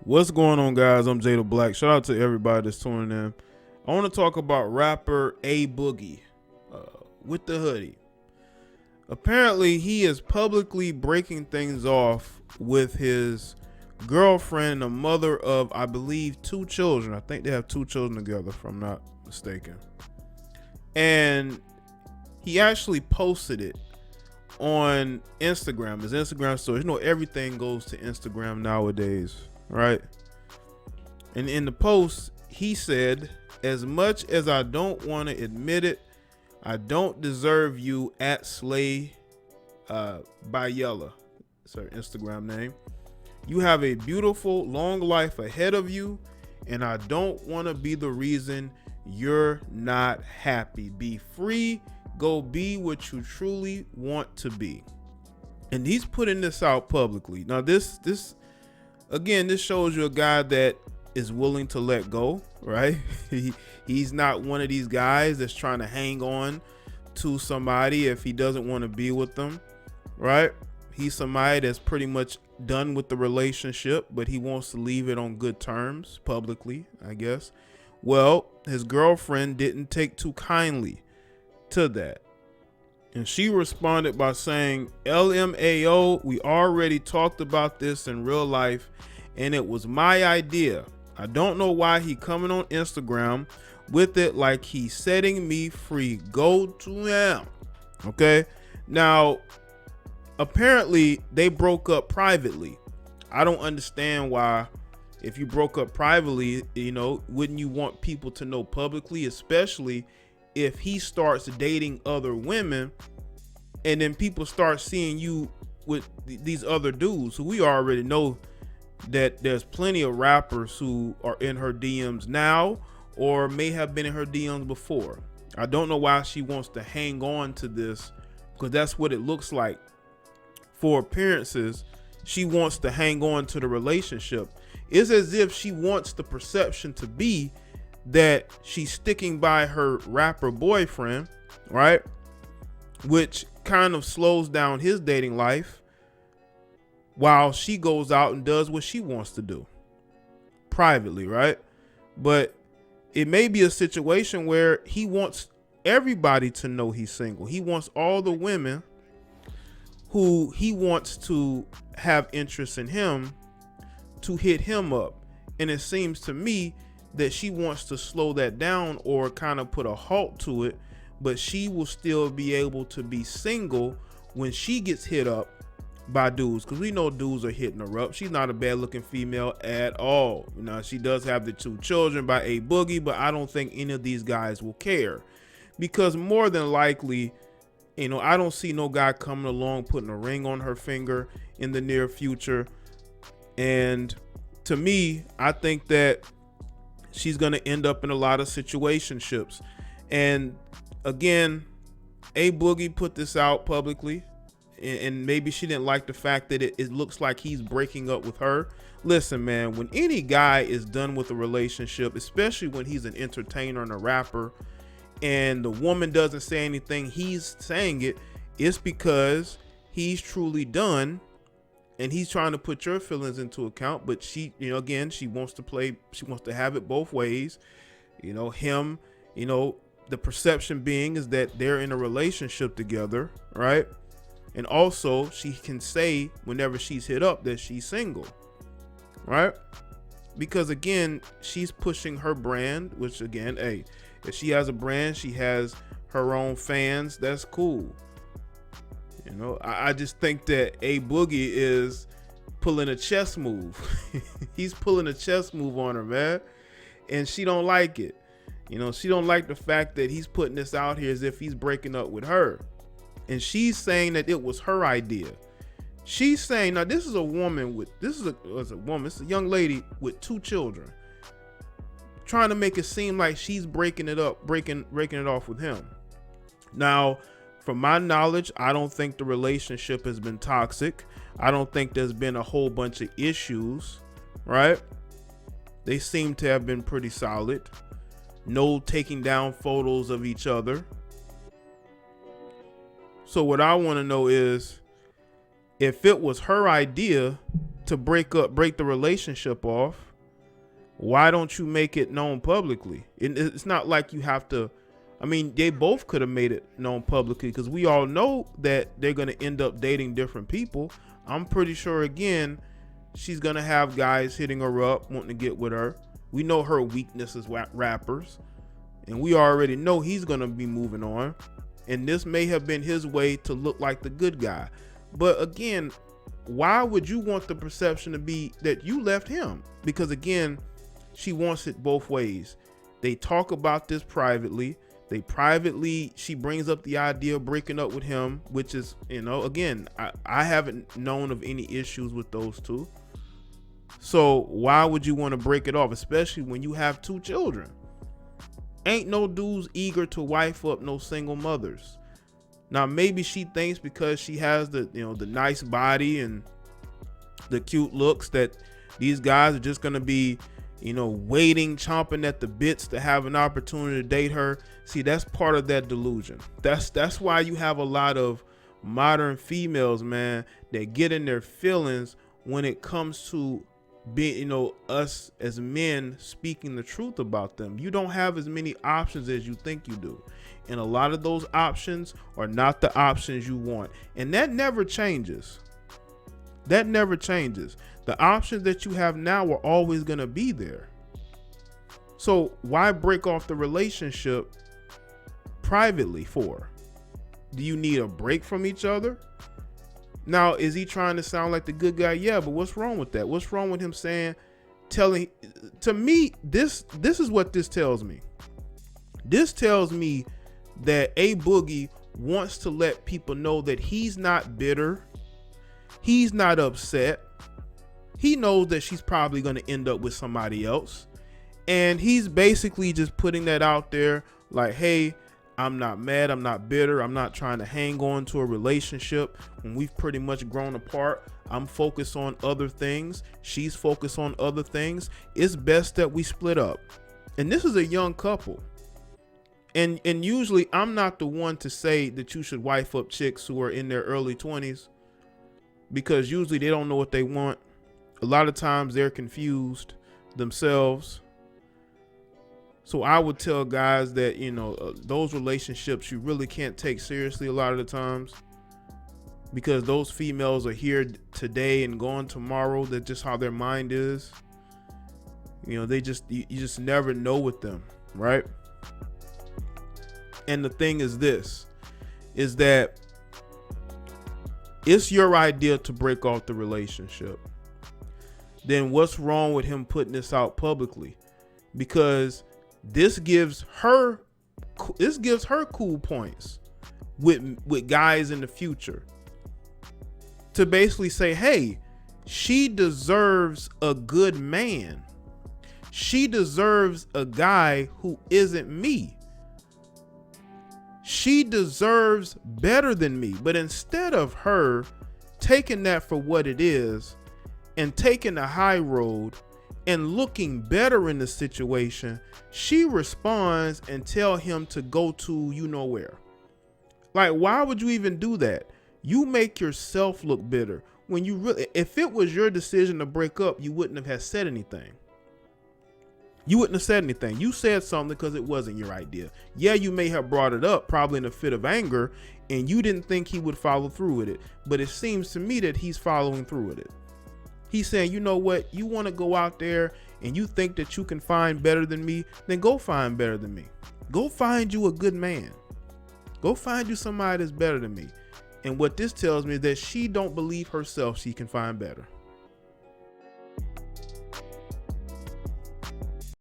What's going on, guys? I'm Jay the Black. Shout out to everybody that's tuning in. I want to talk about rapper A Boogie, Wit Da Hoodie. Apparently, he is publicly breaking things off with his girlfriend, the mother of, I believe, 2 children. I think they have 2 children together, if I'm not mistaken. And he actually posted it on Instagram, his Instagram story. You know, everything goes to Instagram nowadays, right? And in the post, he said, "As much as I don't want to admit it, I don't deserve you at Slay by Yella." It's her Instagram name. "You have a beautiful, long life ahead of you, and I don't want to be the reason you're not happy. Be free. Go be what you truly want to be." And he's putting this out publicly. Now, this shows you a guy that is willing to let go, right? He's not one of these guys that's trying to hang on to somebody if he doesn't want to be with them, right? He's somebody that's pretty much done with the relationship, but he wants to leave it on good terms publicly, I guess. Well, his girlfriend didn't take too kindly to that. And she responded by saying, "LMAO, we already talked about this in real life, and it was my idea. I don't know why he coming on Instagram with it like he's setting me free. Go to him." Okay. Now, apparently they broke up privately. I don't understand why, if you broke up privately, wouldn't you want people to know publicly, especially if he starts dating other women and then people start seeing you with these other dudes who we already know that there's plenty of rappers who are in her DMs now or may have been in her DMs before. I don't know why she wants to hang on to this, because that's what it looks like. For appearances, she wants to hang on to the relationship. It's as if she wants the perception to be that she's sticking by her rapper boyfriend, right? Which kind of slows down his dating life while she goes out and does what she wants to do privately, right? But it may be a situation where he wants everybody to know he's single. He wants all the women who he wants to have interest in him to hit him up. And it seems to me that she wants to slow that down or kind of put a halt to it, but she will still be able to be single when she gets hit up by dudes, because we know dudes are hitting her up. She's not a bad looking female at all. She does have the 2 children by A Boogie, but I don't think any of these guys will care, because more than likely, I don't see no guy coming along putting a ring on her finger in the near future. And to me, I think that she's going to end up in a lot of situationships. And again, A Boogie put this out publicly, and maybe she didn't like the fact that it looks like he's breaking up with her. Listen, man, when any guy is done with a relationship, especially when he's an entertainer and a rapper, and the woman doesn't say anything, he's saying it's because he's truly done, and he's trying to put your feelings into account. But she, again, she wants to have it both ways. The perception being is that they're in a relationship together, right? And also she can say whenever she's hit up that she's single, right? Because again, she's pushing her brand, which again, hey, if she has a brand, she has her own fans, that's cool. I just think that A Boogie is pulling a chess move. He's pulling a chess move on her, man. And she don't like it. She don't like the fact that he's putting this out here as if he's breaking up with her. And she's saying that it was her idea. She's saying, now this is a woman it's a young lady with 2 children, trying to make it seem like she's breaking it off with him. Now, from my knowledge, I don't think the relationship has been toxic. I don't think there's been a whole bunch of issues, right? They seem to have been pretty solid. No taking down photos of each other. So what I want to know is, if it was her idea, to break the relationship off, why don't you make it known publicly? It's not like you have to. I mean, they both could have made it known publicly, because we all know that they're going to end up dating different people. I'm pretty sure, again, she's going to have guys hitting her up, wanting to get with her. We know her weakness is rappers, and we already know he's going to be moving on. And this may have been his way to look like the good guy. But again, why would you want the perception to be that you left him? Because again, she wants it both ways. They talk about this privately. She brings up the idea of breaking up with him, which is, again, I haven't known of any issues with those two. So why would you want to break it off, especially when you have 2 children? Ain't no dudes eager to wife up no single mothers. Now, maybe she thinks because she has the nice body and the cute looks that these guys are just going to be, waiting, chomping at the bits to have an opportunity to date her. See, that's part of that delusion. That's why you have a lot of modern females, man, that get in their feelings when it comes to being, us as men speaking the truth about them. You don't have as many options as you think you do. And a lot of those options are not the options you want. And that never changes. That never changes. The options that you have now are always going to be there. So why break off the relationship privately for? Do you need a break from each other? Now, is he trying to sound like the good guy? Yeah, but what's wrong with that? What's wrong with him telling, to me, this is what this tells me. This tells me that A Boogie wants to let people know that he's not bitter. He's not upset. He knows that she's probably going to end up with somebody else. And he's basically just putting that out there like, hey, I'm not mad. I'm not bitter. I'm not trying to hang on to a relationship when we've pretty much grown apart. I'm focused on other things. She's focused on other things. It's best that we split up. And this is a young couple. And usually I'm not the one to say that you should wife up chicks who are in their early 20s, because usually they don't know what they want. A lot of times they're confused themselves. So I would tell guys that, those relationships you really can't take seriously a lot of the times, because those females are here today and gone tomorrow. That's just how their mind is. You just never know with them, right? And the thing is is that it's your idea to break off the relationship. Then what's wrong with him putting this out publicly? Because this gives her cool points with guys in the future to basically say, hey, she deserves a good man. She deserves a guy who isn't me. She deserves better than me. But instead of her taking that for what it is and taking the high road and looking better in the situation, she responds and tell him to go to where. Like, why would you even do that? You make yourself look bitter when you really, if it was your decision to break up, you wouldn't have said anything. You wouldn't have said anything. You said something because it wasn't your idea. Yeah, you may have brought it up probably in a fit of anger and you didn't think he would follow through with it. But it seems to me that he's following through with it. He's saying, you know what? You want to go out there and you think that you can find better than me, then go find better than me. Go find you a good man. Go find you somebody that's better than me. And what this tells me is that she don't believe herself she can find better.